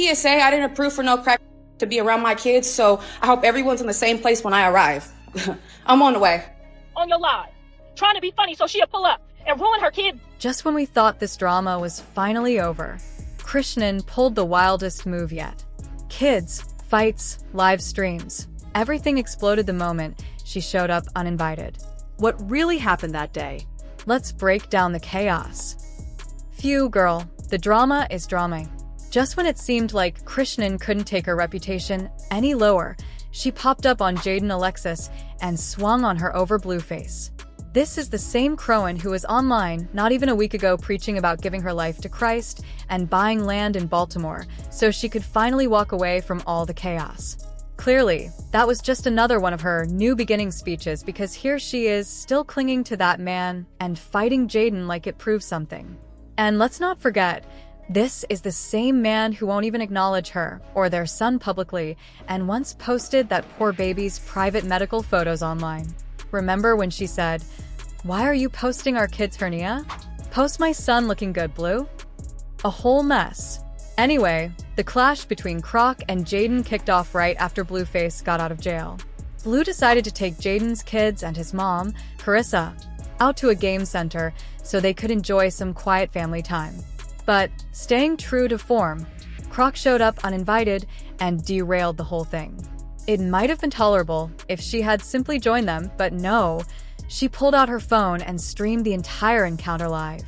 PSA, I didn't approve for no crack to be around my kids, so I hope everyone's in the same place when I arrive. I'm on the way. On your live, trying to be funny so she'll pull up and ruin her kid. Just when we thought this drama was finally over, Chrisean pulled the wildest move yet. Kids, fights, live streams. Everything exploded the moment she showed up uninvited. What really happened that day? Let's break down the chaos. Phew, girl, the drama is drama. Just when it seemed like Chrisean couldn't take her reputation any lower, she popped up on Jaidyn Alexis and swung on her over Blueface. This is the same Chrisean who was online not even a week ago preaching about giving her life to Christ and buying land in Baltimore so she could finally walk away from all the chaos. Clearly, that was just another one of her new beginning speeches because here she is still clinging to that man and fighting Jaidyn like it proves something. And let's not forget, this is the same man who won't even acknowledge her or their son publicly and once posted that poor baby's private medical photos online. Remember when she said, "Why are you posting our kid's hernia? Post my son looking good, Blue?" A whole mess. Anyway, the clash between Croc and Jaidyn kicked off right after Blueface got out of jail. Blue decided to take Jaidyn's kids and his mom, Chrisean, out to a game center so they could enjoy some quiet family time. But, staying true to form, Croc showed up uninvited and derailed the whole thing. It might have been tolerable if she had simply joined them, but no, she pulled out her phone and streamed the entire encounter live.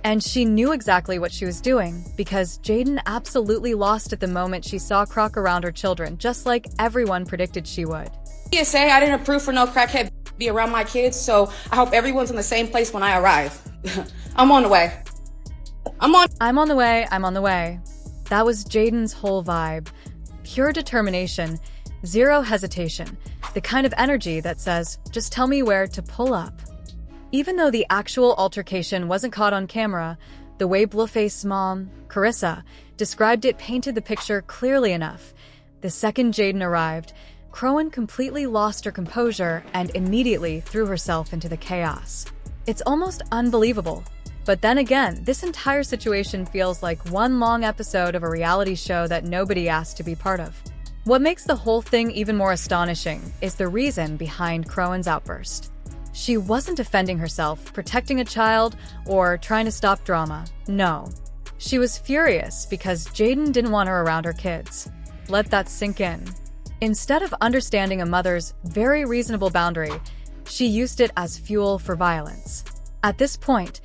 And she knew exactly what she was doing, because Jaidyn absolutely lost at the moment she saw Croc around her children, just like everyone predicted she would. PSA, I didn't approve for no crackhead be around my kids, so I hope everyone's in the same place when I arrive. I'm on the way. I'm on the way. That was Jaidyn's whole vibe. Pure determination, zero hesitation, the kind of energy that says, just tell me where to pull up. Even though the actual altercation wasn't caught on camera, the way Blueface's mom, Chrisean, described it painted the picture clearly enough. The second Jaidyn arrived, Chrisean completely lost her composure and immediately threw herself into the chaos. It's almost unbelievable. But then again, this entire situation feels like one long episode of a reality show that nobody asked to be part of. What makes the whole thing even more astonishing is the reason behind Chrisean's outburst. She wasn't defending herself, protecting a child, or trying to stop drama. No. She was furious because Jaidyn didn't want her around her kids. Let that sink in. Instead of understanding a mother's very reasonable boundary, she used it as fuel for violence. At this point,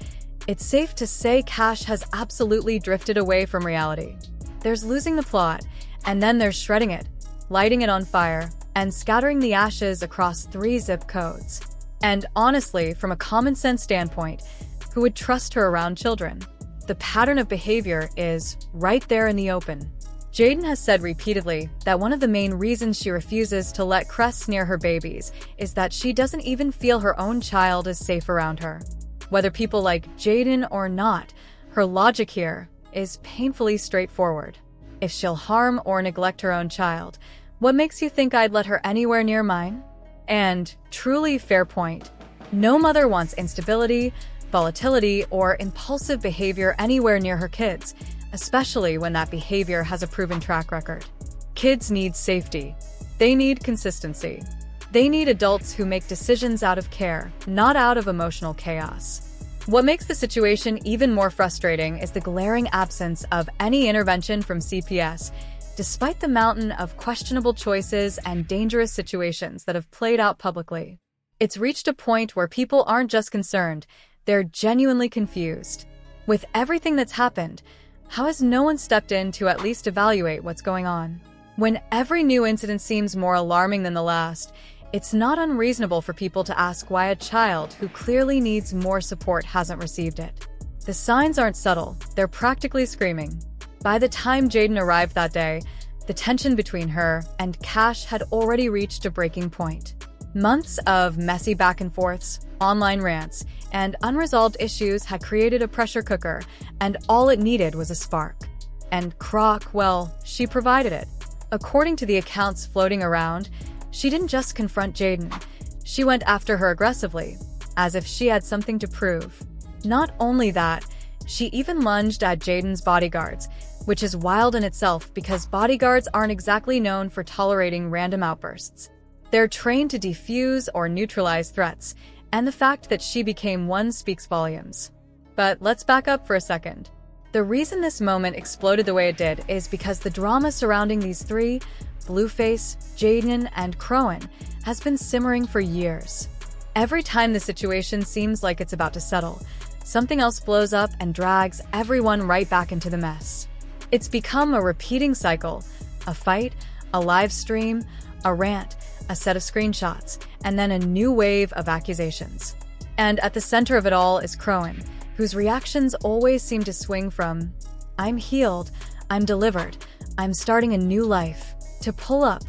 it's safe to say Cash has absolutely drifted away from reality. There's losing the plot, and then there's shredding it, lighting it on fire, and scattering the ashes across 3 zip codes. And honestly, from a common-sense standpoint, who would trust her around children? The pattern of behavior is right there in the open. Jaidyn has said repeatedly that one of the main reasons she refuses to let Cress near her babies is that she doesn't even feel her own child is safe around her. Whether people like Jaidyn or not, her logic here is painfully straightforward. If she'll harm or neglect her own child, what makes you think I'd let her anywhere near mine? And, truly fair point, no mother wants instability, volatility, or impulsive behavior anywhere near her kids, especially when that behavior has a proven track record. Kids need safety. They need consistency. They need adults who make decisions out of care, not out of emotional chaos. What makes the situation even more frustrating is the glaring absence of any intervention from CPS, despite the mountain of questionable choices and dangerous situations that have played out publicly. It's reached a point where people aren't just concerned, they're genuinely confused. With everything that's happened, how has no one stepped in to at least evaluate what's going on? When every new incident seems more alarming than the last, it's not unreasonable for people to ask why a child who clearly needs more support hasn't received it. The signs aren't subtle, they're practically screaming. By the time Jaidyn arrived that day, the tension between her and Cash had already reached a breaking point. Months of messy back and forths, online rants, and unresolved issues had created a pressure cooker, and all it needed was a spark. And Croc, well, she provided it. According to the accounts floating around, she didn't just confront Jaidyn, she went after her aggressively, as if she had something to prove. Not only that, she even lunged at Jaidyn's bodyguards, which is wild in itself because bodyguards aren't exactly known for tolerating random outbursts. They're trained to defuse or neutralize threats, and the fact that she became one speaks volumes. But let's back up for a second. The reason this moment exploded the way it did is because the drama surrounding these three, Blueface, Jaidyn, and Chrisean, has been simmering for years. Every time the situation seems like it's about to settle, something else blows up and drags everyone right back into the mess. It's become a repeating cycle: a fight, a live stream, a rant, a set of screenshots, and then a new wave of accusations. And at the center of it all is Chrisean, whose reactions always seem to swing from "I'm healed, I'm delivered, I'm starting a new life," to "pull up,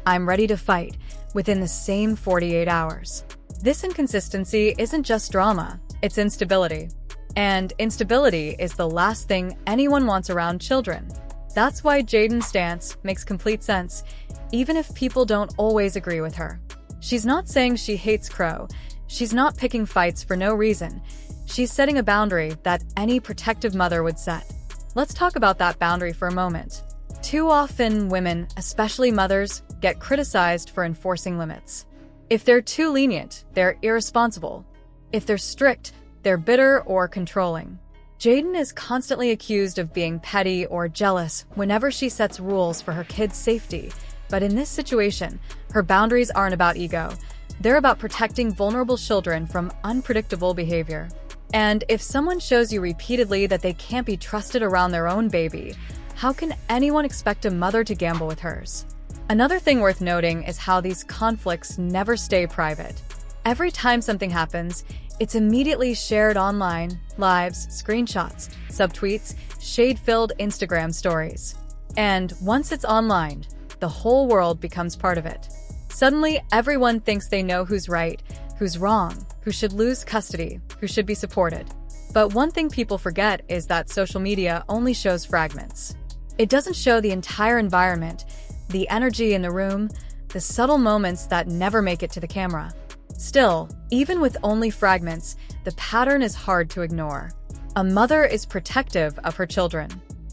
I'm ready to fight," within the same 48 hours. This inconsistency isn't just drama, it's instability. And instability is the last thing anyone wants around children. That's why Jaidyn's stance makes complete sense, even if people don't always agree with her. She's not saying she hates Crow. She's not picking fights for no reason. She's setting a boundary that any protective mother would set. Let's talk about that boundary for a moment. Too often, women, especially mothers, get criticized for enforcing limits. If they're too lenient, they're irresponsible. If they're strict, they're bitter or controlling. Jaidyn is constantly accused of being petty or jealous whenever she sets rules for her kids' safety. But in this situation, her boundaries aren't about ego. They're about protecting vulnerable children from unpredictable behavior. And if someone shows you repeatedly that they can't be trusted around their own baby, how can anyone expect a mother to gamble with hers? Another thing worth noting is how these conflicts never stay private. Every time something happens, it's immediately shared online, lives, screenshots, subtweets, shade-filled Instagram stories. And once it's online, the whole world becomes part of it. Suddenly, everyone thinks they know who's right, who's wrong, who should lose custody, who should be supported. But one thing people forget is that social media only shows fragments. It doesn't show the entire environment, the energy in the room, the subtle moments that never make it to the camera. Still, even with only fragments, the pattern is hard to ignore. A mother is protective of her children.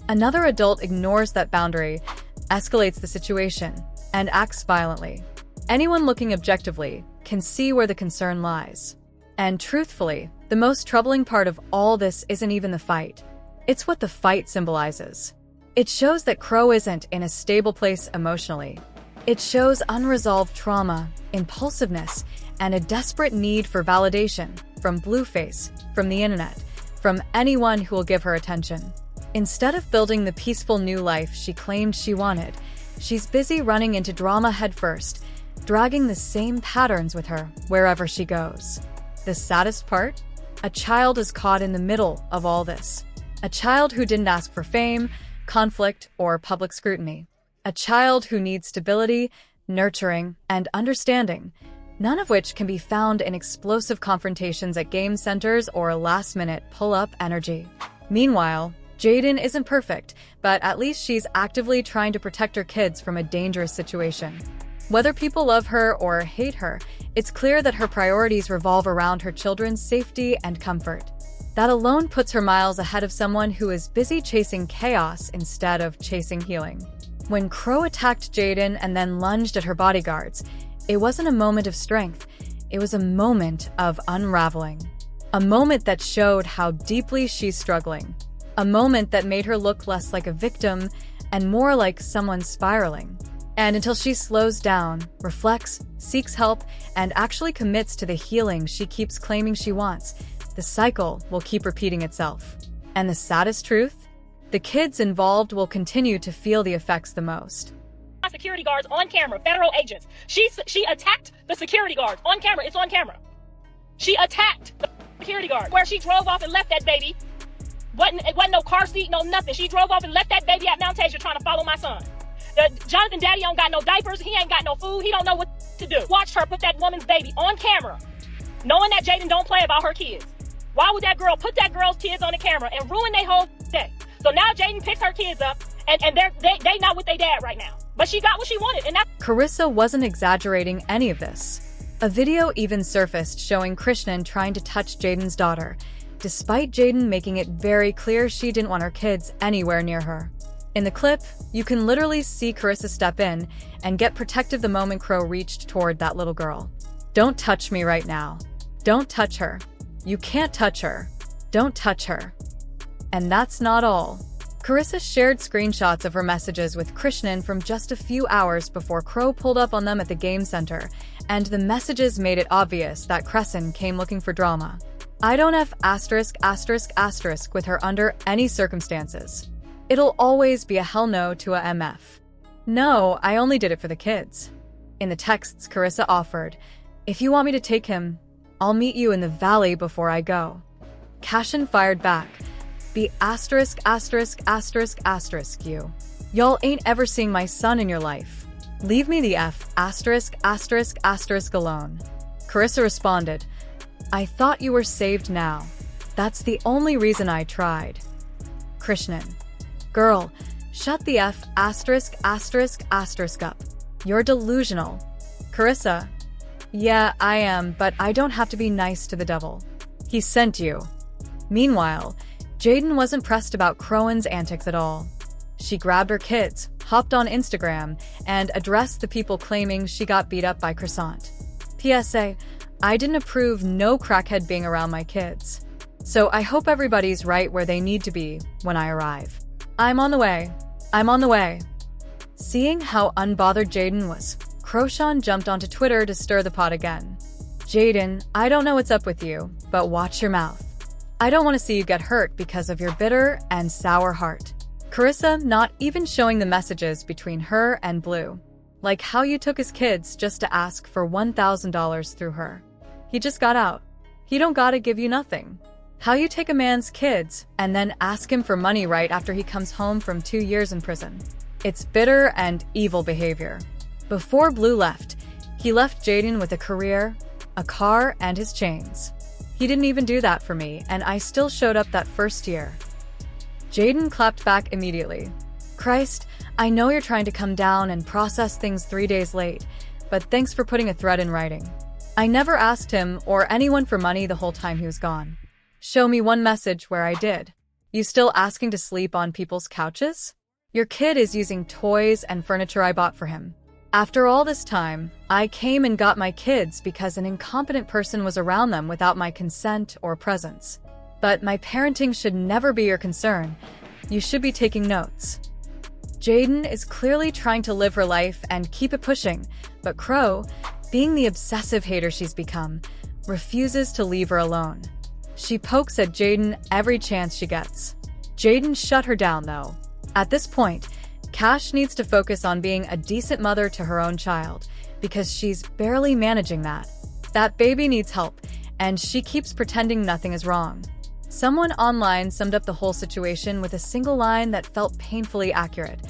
Another adult ignores that boundary, escalates the situation, and acts violently. Anyone looking objectively can see where the concern lies. And truthfully, the most troubling part of all this isn't even the fight. It's what the fight symbolizes. It shows that Crow isn't in a stable place emotionally. It shows unresolved trauma, impulsiveness, and a desperate need for validation from Blueface, from the internet, from anyone who will give her attention. Instead of building the peaceful new life she claimed she wanted, she's busy running into drama headfirst, dragging the same patterns with her wherever she goes. The saddest part? A child is caught in the middle of all this. A child who didn't ask for fame, conflict, or public scrutiny. A child who needs stability, nurturing, and understanding, none of which can be found in explosive confrontations at game centers or last-minute pull-up energy. Meanwhile, Jaidyn isn't perfect, but at least she's actively trying to protect her kids from a dangerous situation. Whether people love her or hate her, it's clear that her priorities revolve around her children's safety and comfort. That alone puts her miles ahead of someone who is busy chasing chaos instead of chasing healing. When Crow attacked Jaidyn and then lunged at her bodyguards, it wasn't a moment of strength, it was a moment of unraveling. A moment that showed how deeply she's struggling. A moment that made her look less like a victim and more like someone spiraling. And until she slows down, reflects, seeks help, and actually commits to the healing she keeps claiming she wants, the cycle will keep repeating itself. And the saddest truth? The kids involved will continue to feel the effects the most. Security guards on camera, federal agents. She attacked the security guards on camera. It's on camera. She attacked the security guard where she drove off and left that baby. It wasn't no car seat, no nothing. She drove off and left that baby at Mount Tasia trying to follow my son. Jonathan Daddy don't got no diapers. He ain't got no food. He don't know what to do. Watched her put that woman's baby on camera, knowing that Jaidyn don't play about her kids. Why would that girl put that girl's kids on the camera and ruin their whole day? So now Jaidyn picks her kids up, and they not with their dad right now. But she got what she wanted, and that's... Carissa wasn't exaggerating any of this. A video even surfaced showing Chrisean trying to touch Jaidyn's daughter, despite Jaidyn making it very clear she didn't want her kids anywhere near her. In the clip, you can literally see Carissa step in and get protective the moment Crow reached toward that little girl. "Don't touch me right now. Don't touch her. You can't touch her. Don't touch her." And that's not all. Carissa shared screenshots of her messages with Chrisean from just a few hours before Crow pulled up on them at the game center, and the messages made it obvious that Chrisean came looking for drama. "I don't F*** with her under any circumstances. It'll always be a hell no to a MF. No, I only did it for the kids." In the texts, Carissa offered, "If you want me to take him, I'll meet you in the valley before I go." Chrisean fired back, "Be you. Y'all ain't ever seeing my son in your life. Leave me the F*** alone." Carissa responded, "I thought you were saved now. That's the only reason I tried." Chrisean, "Girl, shut the F*** up. You're delusional." Carissa, "Yeah, I am, but I don't have to be nice to the devil. He sent you." Meanwhile, Jaidyn wasn't pressed about Crowan's antics at all. She grabbed her kids, hopped on Instagram, and addressed the people claiming she got beat up by Chrisean. "PSA, I didn't approve no crackhead being around my kids. So I hope everybody's right where they need to be when I arrive. I'm on the way. I'm on the way." Seeing how unbothered Jaidyn was, Chrisean jumped onto Twitter to stir the pot again. "Jaidyn, I don't know what's up with you, but watch your mouth. I don't want to see you get hurt because of your bitter and sour heart." Carissa not even showing the messages between her and Blue. Like how you took his kids just to ask for $1,000 through her. He just got out. He don't gotta give you nothing. How you take a man's kids and then ask him for money right after he comes home from 2 years in prison. It's bitter and evil behavior. Before Blue left, he left Jaidyn with a career, a car, and his chains. He didn't even do that for me, and I still showed up that first year. Jaidyn clapped back immediately. "Christ, I know you're trying to come down and process things 3 days late, but thanks for putting a threat in writing. I never asked him or anyone for money the whole time he was gone. Show me one message where I did. You still asking to sleep on people's couches? Your kid is using toys and furniture I bought for him. After all this time, I came and got my kids because an incompetent person was around them without my consent or presence. But my parenting should never be your concern. You should be taking notes." Jaidyn is clearly trying to live her life and keep it pushing, but Crow, being the obsessive hater she's become, refuses to leave her alone. She pokes at Jaidyn every chance she gets. Jaidyn shut her down, though. At this point, Cash needs to focus on being a decent mother to her own child, because she's barely managing that. That baby needs help, and she keeps pretending nothing is wrong. Someone online summed up the whole situation with a single line that felt painfully accurate.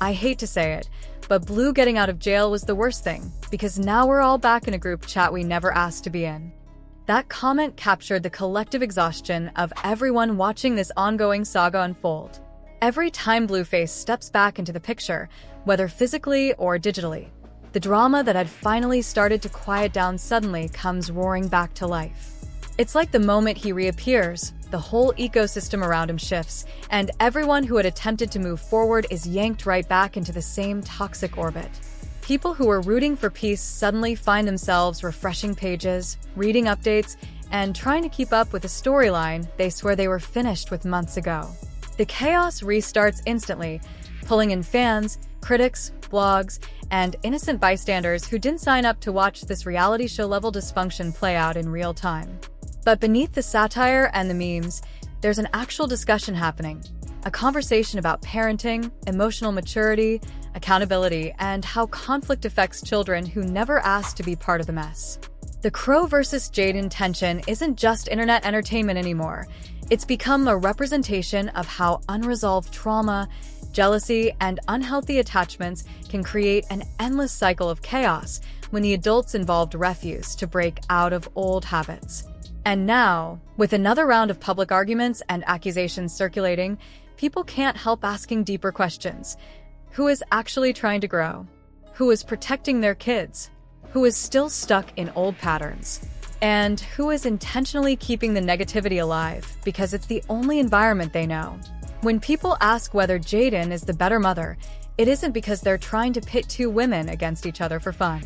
"I hate to say it, but Blue getting out of jail was the worst thing, because now we're all back in a group chat we never asked to be in." That comment captured the collective exhaustion of everyone watching this ongoing saga unfold. Every time Blueface steps back into the picture, whether physically or digitally, the drama that had finally started to quiet down suddenly comes roaring back to life. It's like the moment he reappears, the whole ecosystem around him shifts, and everyone who had attempted to move forward is yanked right back into the same toxic orbit. People who were rooting for peace suddenly find themselves refreshing pages, reading updates, and trying to keep up with a storyline they swear they were finished with months ago. The chaos restarts instantly, pulling in fans, critics, blogs, and innocent bystanders who didn't sign up to watch this reality show-level dysfunction play out in real time. But beneath the satire and the memes, there's an actual discussion happening. A conversation about parenting, emotional maturity, accountability, and how conflict affects children who never asked to be part of the mess. The Crow versus Jaidyn tension isn't just internet entertainment anymore. It's become a representation of how unresolved trauma, jealousy, and unhealthy attachments can create an endless cycle of chaos when the adults involved refuse to break out of old habits. And now, with another round of public arguments and accusations circulating, people can't help asking deeper questions. Who is actually trying to grow? Who is protecting their kids? Who is still stuck in old patterns? And who is intentionally keeping the negativity alive because it's the only environment they know? When people ask whether Jaidyn is the better mother, it isn't because they're trying to pit two women against each other for fun.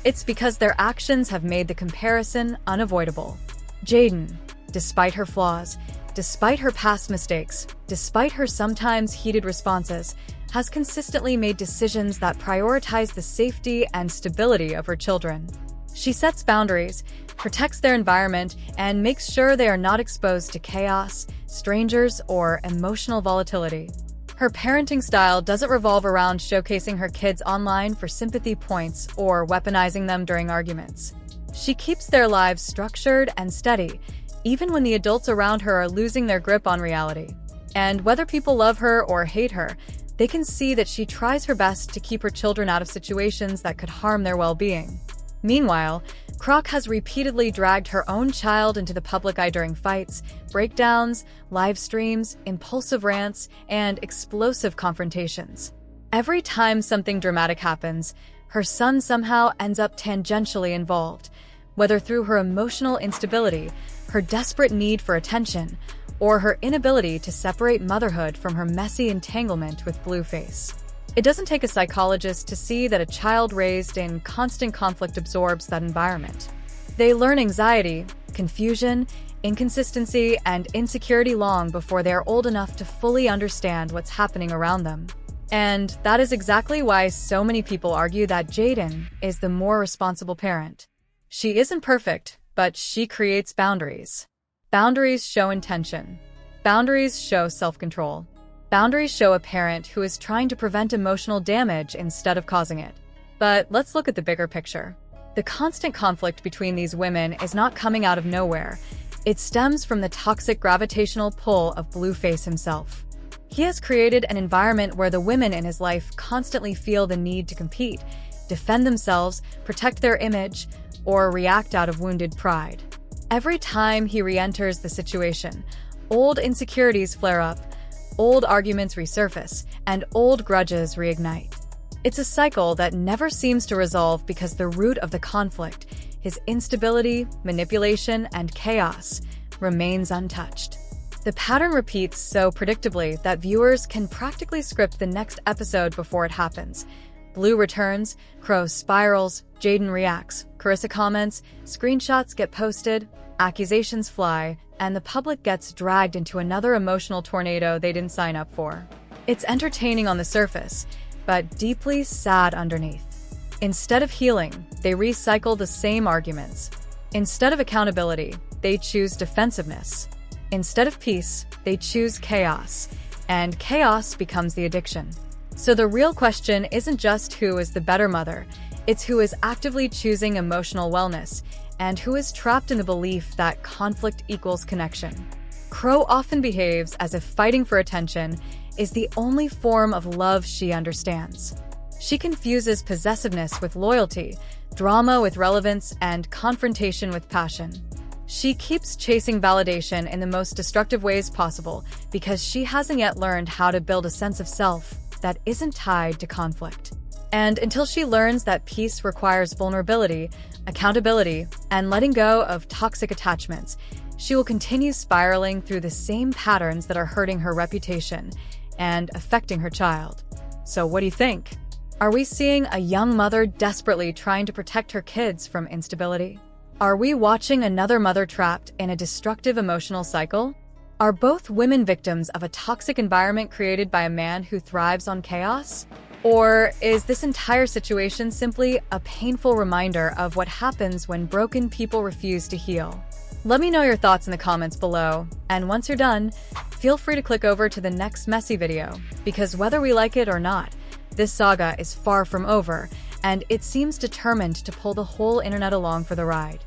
It's because their actions have made the comparison unavoidable. Jaidyn, despite her flaws, despite her past mistakes, despite her sometimes heated responses, has consistently made decisions that prioritize the safety and stability of her children. She sets boundaries, protects their environment, and makes sure they are not exposed to chaos, strangers, or emotional volatility. Her parenting style doesn't revolve around showcasing her kids online for sympathy points or weaponizing them during arguments. She keeps their lives structured and steady, even when the adults around her are losing their grip on reality. And whether people love her or hate her, they can see that she tries her best to keep her children out of situations that could harm their well-being. Meanwhile, Croc has repeatedly dragged her own child into the public eye during fights, breakdowns, live streams, impulsive rants, and explosive confrontations. Every time something dramatic happens, her son somehow ends up tangentially involved, whether through her emotional instability, her desperate need for attention, or her inability to separate motherhood from her messy entanglement with Blueface. It doesn't take a psychologist to see that a child raised in constant conflict absorbs that environment. They learn anxiety, confusion, inconsistency, and insecurity long before they are old enough to fully understand what's happening around them. And that is exactly why so many people argue that Jaidyn is the more responsible parent. She isn't perfect, but she creates boundaries. Boundaries show intention. Boundaries show self-control. Boundaries show a parent who is trying to prevent emotional damage instead of causing it. But let's look at the bigger picture. The constant conflict between these women is not coming out of nowhere. It stems from the toxic gravitational pull of Blueface himself. He has created an environment where the women in his life constantly feel the need to compete, defend themselves, protect their image, or react out of wounded pride. Every time he re-enters the situation, old insecurities flare up, old arguments resurface, and old grudges reignite. It's a cycle that never seems to resolve because the root of the conflict, his instability, manipulation, and chaos, remains untouched. The pattern repeats so predictably that viewers can practically script the next episode before it happens. Blue returns, Crow spirals, Jaidyn reacts, Chrisean comments, screenshots get posted, accusations fly, and the public gets dragged into another emotional tornado they didn't sign up for. It's entertaining on the surface, but deeply sad underneath. Instead of healing, they recycle the same arguments. Instead of accountability, they choose defensiveness. Instead of peace, they choose chaos, and chaos becomes the addiction. So the real question isn't just who is the better mother, it's who is actively choosing emotional wellness, and who is trapped in the belief that conflict equals connection. Crow often behaves as if fighting for attention is the only form of love she understands. She confuses possessiveness with loyalty, drama with relevance, and confrontation with passion. She keeps chasing validation in the most destructive ways possible because she hasn't yet learned how to build a sense of self that isn't tied to conflict. And until she learns that peace requires vulnerability, accountability, and letting go of toxic attachments, she will continue spiraling through the same patterns that are hurting her reputation and affecting her child. So what do you think? Are we seeing a young mother desperately trying to protect her kids from instability? Are we watching another mother trapped in a destructive emotional cycle? Are both women victims of a toxic environment created by a man who thrives on chaos? Or is this entire situation simply a painful reminder of what happens when broken people refuse to heal? Let me know your thoughts in the comments below, and once you're done, feel free to click over to the next messy video, because whether we like it or not, this saga is far from over, and it seems determined to pull the whole internet along for the ride.